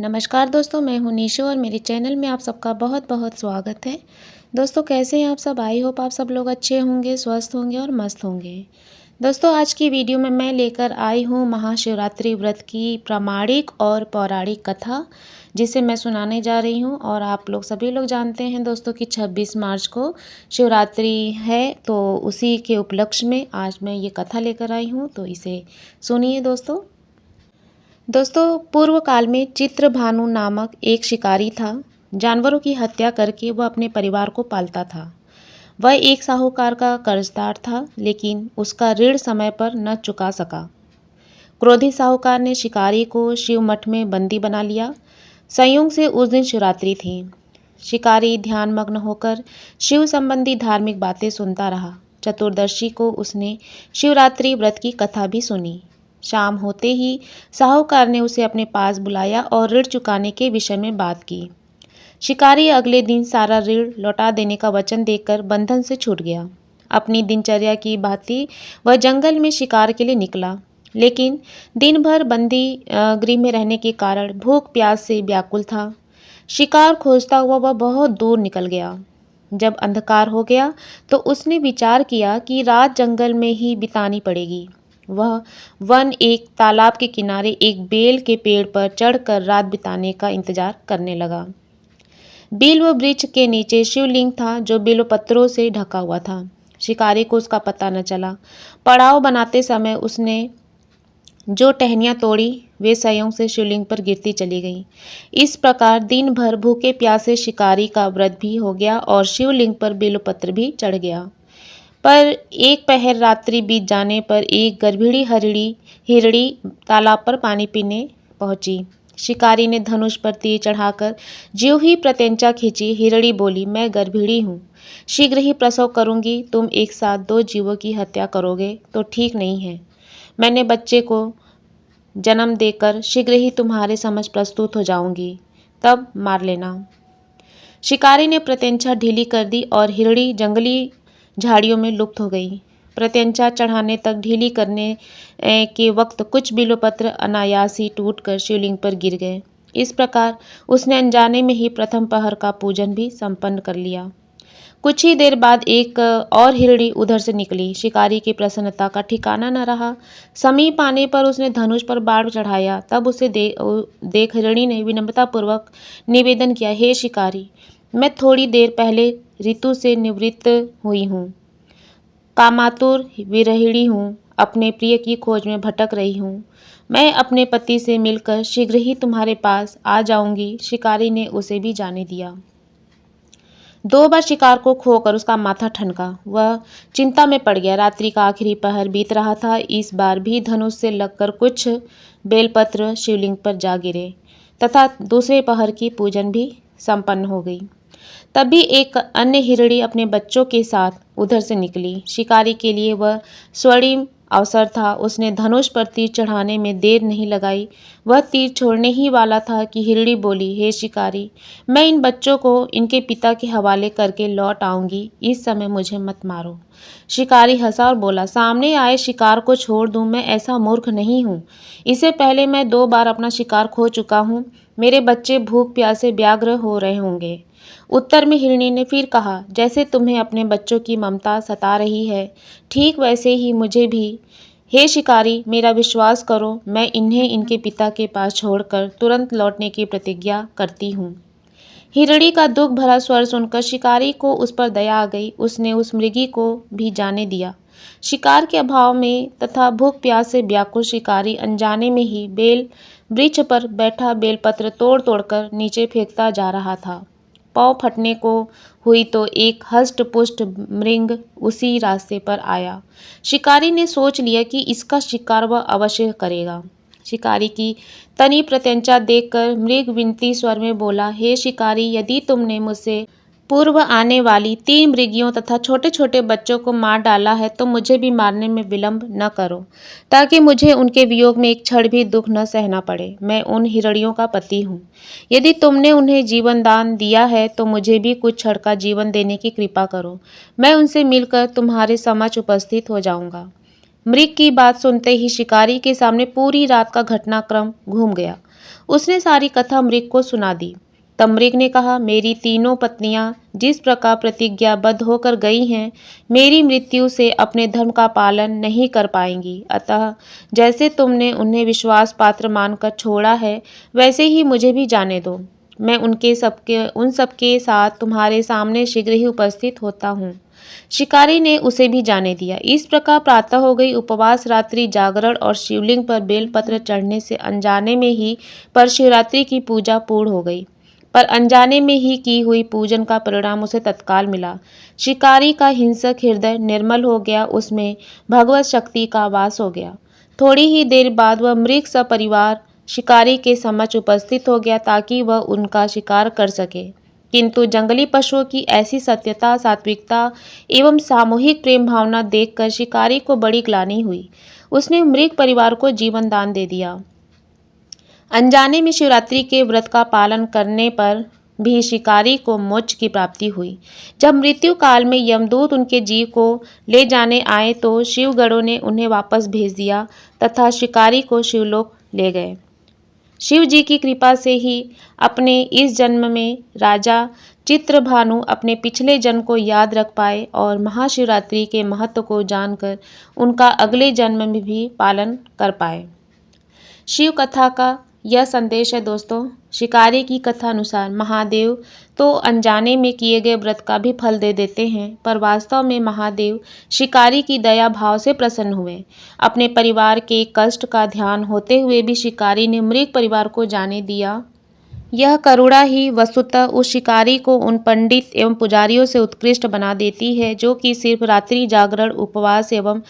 नमस्कार दोस्तों, मैं हूं निशो और मेरे चैनल में आप सबका बहुत बहुत स्वागत है। दोस्तों, कैसे हैं आप सब? आई होप आप सब लोग अच्छे होंगे, स्वस्थ होंगे और मस्त होंगे। दोस्तों, आज की वीडियो में मैं लेकर आई हूं महाशिवरात्रि व्रत की प्रामाणिक और पौराणिक कथा, जिसे मैं सुनाने जा रही हूं। और आप लोग सभी लोग जानते हैं दोस्तों कि 26 मार्च को शिवरात्रि है, तो उसी के उपलक्ष्य में आज मैं ये कथा लेकर आई हूँ, तो इसे सुनिए दोस्तों। पूर्व काल में चित्रभानु नामक एक शिकारी था। जानवरों की हत्या करके वह अपने परिवार को पालता था। वह एक साहूकार का कर्जदार था, लेकिन उसका ऋण समय पर न चुका सका। क्रोधित साहूकार ने शिकारी को शिव मठ में बंदी बना लिया। संयोग से उस दिन शिवरात्रि थी। शिकारी ध्यानमग्न होकर शिव संबंधी धार्मिक बातें सुनता रहा। चतुर्दशी को उसने शिवरात्रि व्रत की कथा भी सुनी। शाम होते ही साहूकार ने उसे अपने पास बुलाया और ऋण चुकाने के विषय में बात की। शिकारी अगले दिन सारा ऋण लौटा देने का वचन देकर बंधन से छूट गया। अपनी दिनचर्या की भांति वह जंगल में शिकार के लिए निकला, लेकिन दिन भर बंदी गृह में रहने के कारण भूख प्यास से व्याकुल था। शिकार खोजता हुआ वह बहुत दूर निकल गया। जब अंधकार हो गया तो उसने विचार किया कि रात जंगल में ही बितानी पड़ेगी। वह वन एक तालाब के किनारे एक बेल के पेड़ पर चढ़कर रात बिताने का इंतजार करने लगा। बेल व वृक्ष के नीचे शिवलिंग था, जो बेलोपत्रों से ढका हुआ था। शिकारी को उसका पता न चला। पड़ाव बनाते समय उसने जो टहनियाँ तोड़ी, वे संयोग से शिवलिंग पर गिरती चली गईं। इस प्रकार दिन भर भूखे प्यासे शिकारी का व्रत भी हो गया और शिवलिंग पर बेलोपत्र भी चढ़ गया। पर एक पहर रात्रि बीत जाने पर एक गर्भिणी हिरणी तालाब पर पानी पीने पहुंची। शिकारी ने धनुष पर तीर चढ़ाकर ज्यों ही प्रत्यंचा खींची, हिरणी बोली, मैं गर्भिणी हूँ, शीघ्र ही प्रसव करूंगी। तुम एक साथ 2 जीवों की हत्या करोगे तो ठीक नहीं है। मैंने बच्चे को जन्म देकर शीघ्र ही तुम्हारे समझ प्रस्तुत हो जाऊंगी, तब मार लेना। शिकारी ने प्रत्यंचा ढीली कर दी और हिरणी जंगली झाड़ियों में लुप्त हो गई। प्रत्यंचा चढ़ाने तक ढीली करने के वक्त कुछ बिल्वपत्र अनायास ही टूटकर शिवलिंग पर गिर गए। इस प्रकार उसने अनजाने में ही प्रथम पहर का पूजन भी संपन्न कर लिया। कुछ ही देर बाद एक और हिरणी उधर से निकली। शिकारी की प्रसन्नता का ठिकाना न रहा। समीप आने पर उसने धनुष पर बाण चढ़ाया। तब उसे देख हिरणी ने विनम्रतापूर्वक निवेदन किया, हे शिकारी, मैं थोड़ी देर पहले ऋतु से निवृत्त हुई हूँ। कामातुर विरहिणी हूँ, अपने प्रिय की खोज में भटक रही हूँ। मैं अपने पति से मिलकर शीघ्र ही तुम्हारे पास आ जाऊंगी। शिकारी ने उसे भी जाने दिया। 2 बार शिकार को खोकर उसका माथा ठनका। वह चिंता में पड़ गया। रात्रि का आखिरी पहर बीत रहा था। इस बार भी धनुष से लगकर कुछ बेलपत्र शिवलिंग पर जा गिरे तथा दूसरे पहर की पूजन भी संपन्न हो गई। तभी एक अन्य हिरणी अपने बच्चों के साथ उधर से निकली। शिकारी के लिए वह स्वर्णिम अवसर था। उसने धनुष पर तीर चढ़ाने में देर नहीं लगाई। वह तीर छोड़ने ही वाला था कि हिरणी बोली, हे शिकारी, मैं इन बच्चों को इनके पिता के हवाले करके लौट आऊंगी। इस समय मुझे मत मारो। शिकारी हंसा और बोला, सामने आए शिकार को छोड़ दूं? मैं ऐसा मूर्ख नहीं हूँ। इससे पहले मैं 2 बार अपना शिकार खो चुका हूँ। मेरे बच्चे भूख प्यासे व्याग्र हो रहे होंगे। उत्तर में हिरणी ने फिर कहा, जैसे तुम्हें अपने बच्चों की ममता सता रही है, ठीक वैसे ही मुझे भी। हे शिकारी, मेरा विश्वास करो, मैं इन्हें इनके पिता के पास छोड़कर तुरंत लौटने की प्रतिज्ञा करती हूँ। हिरणी का दुख भरा स्वर सुनकर शिकारी को उस पर दया आ गई। उसने उस मृगी को भी जाने दिया। शिकार के अभाव में तथा भूख प्यास से व्याकुल शिकारी अनजाने में ही बेल वृक्ष पर बैठा बेलपत्र तोड़ तोड़कर नीचे फेंकता जा रहा था। पाँव फटने को हुई तो एक हष्ट पुष्ट मृग उसी रास्ते पर आया। शिकारी ने सोच लिया कि इसका शिकार वह अवश्य करेगा। शिकारी की तनी प्रत्यंचा देखकर मृग विनती स्वर में बोला, हे शिकारी, यदि तुमने मुझसे पूर्व आने वाली 3 मृगियों तथा छोटे छोटे बच्चों को मार डाला है, तो मुझे भी मारने में विलंब न करो, ताकि मुझे उनके वियोग में एक क्षण भी दुख न सहना पड़े। मैं उन हिरणियों का पति हूँ। यदि तुमने उन्हें जीवन दान दिया है तो मुझे भी कुछ क्षण का जीवन देने की कृपा करो। मैं उनसे मिलकर तुम्हारे समक्ष उपस्थित हो जाऊंगा। मृग की बात सुनते ही शिकारी के सामने पूरी रात का घटनाक्रम घूम गया। उसने सारी कथा मृग को सुना दी। तब मृग ने कहा, मेरी तीनों पत्नियां जिस प्रकार प्रतिज्ञाबद्ध होकर गई हैं, मेरी मृत्यु से अपने धर्म का पालन नहीं कर पाएंगी। अतः जैसे तुमने उन्हें विश्वास पात्र मानकर छोड़ा है, वैसे ही मुझे भी जाने दो। मैं उन सबके साथ तुम्हारे सामने शीघ्र ही उपस्थित होता हूँ। शिकारी ने उसे भी जाने दिया। इस प्रकार प्रातः हो गई। उपवास, रात्रि जागरण और शिवलिंग पर बेलपत्र चढ़ने से अनजाने में ही पर शिवरात्रि की पूजा पूर्ण हो गई। पर अनजाने में ही की हुई पूजन का परिणाम उसे तत्काल मिला। शिकारी का हिंसक हृदय निर्मल हो गया, उसमें भगवत शक्ति का वास हो गया। थोड़ी ही देर बाद वह मृग सपरिवार शिकारी के समक्ष उपस्थित हो गया ताकि वह उनका शिकार कर सके। किंतु जंगली पशुओं की ऐसी सत्यता, सात्विकता एवं सामूहिक प्रेम भावना देखकर शिकारी को बड़ी ग्लानि हुई। उसने मृग परिवार को जीवन दान दे दिया। अनजाने में शिवरात्रि के व्रत का पालन करने पर भी शिकारी को मोक्ष की प्राप्ति हुई। जब मृत्यु काल में यमदूत उनके जीव को ले जाने आए तो शिवगणों ने उन्हें वापस भेज दिया तथा शिकारी को शिवलोक ले गए। शिव जी की कृपा से ही अपने इस जन्म में राजा चित्रभानु अपने पिछले जन्म को याद रख पाए और महाशिवरात्रि के महत्व को जानकर उनका अगले जन्म में भी पालन कर पाए। शिव कथा का यह संदेश है दोस्तों। शिकारी की कथा अनुसार महादेव तो अनजाने में किए गए व्रत का भी फल दे देते हैं, पर वास्तव में महादेव शिकारी की दया भाव से प्रसन्न हुए। अपने परिवार के कष्ट का ध्यान होते हुए भी शिकारी ने मृग परिवार को जाने दिया। यह करुणा ही वस्तुतः उस शिकारी को उन पंडित एवं पुजारियों से उत्कृष्ट बना देती है जो कि सिर्फ रात्रि जागरण, उपवास एवं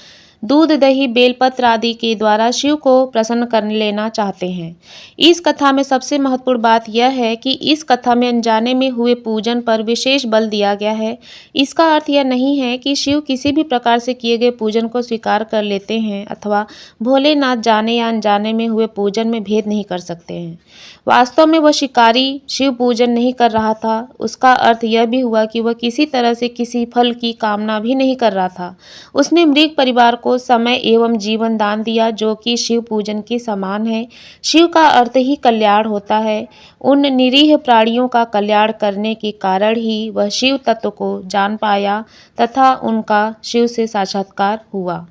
दूध, दही, बेलपत्र आदि के द्वारा शिव को प्रसन्न कर लेना चाहते हैं। इस कथा में सबसे महत्वपूर्ण बात यह है कि इस कथा में अनजाने में हुए पूजन पर विशेष बल दिया गया है। इसका अर्थ यह नहीं है कि शिव किसी भी प्रकार से किए गए पूजन को स्वीकार कर लेते हैं अथवा भोलेनाथ जाने या अनजाने में हुए पूजन में भेद नहीं कर सकते हैं। वास्तव में वह शिकारी शिव पूजन नहीं कर रहा था। उसका अर्थ यह भी हुआ कि वह किसी तरह से किसी फल की कामना भी नहीं कर रहा था। उसने मृग परिवार को समय एवं जीवन दान दिया जो कि शिव पूजन के समान है। शिव का अर्थ ही कल्याण होता है। उन निरीह प्राणियों का कल्याण करने के कारण ही वह शिव तत्व को जान पाया तथा उनका शिव से साक्षात्कार हुआ।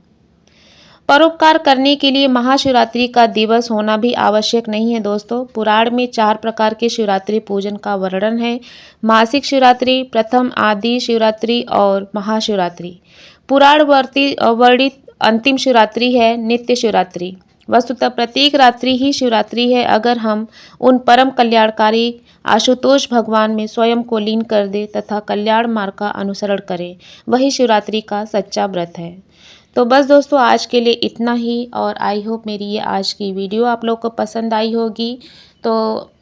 परोपकार करने के लिए महाशिवरात्रि का दिवस होना भी आवश्यक नहीं है दोस्तों। पुराण में 4 प्रकार के शिवरात्रि पूजन का वर्णन है। मासिक शिवरात्रि, प्रथम आदि शिवरात्रि और महाशिवरात्रि। पुराण वर्णित अंतिम शिवरात्रि है नित्य शिवरात्रि। वस्तुतः प्रत्येक रात्रि ही शिवरात्रि है अगर हम उन परम कल्याणकारी आशुतोष भगवान में स्वयं को लीन कर दे तथा कल्याण मार्ग का अनुसरण करें। वही शिवरात्रि का सच्चा व्रत है। तो बस दोस्तों आज के लिए इतना ही और आई होप मेरी ये आज की वीडियो आप लोग को पसंद आई होगी। तो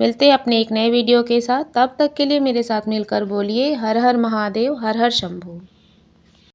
मिलते हैं अपने एक नए वीडियो के साथ। तब तक के लिए मेरे साथ मिलकर बोलिए हर हर महादेव, हर हर शंभू।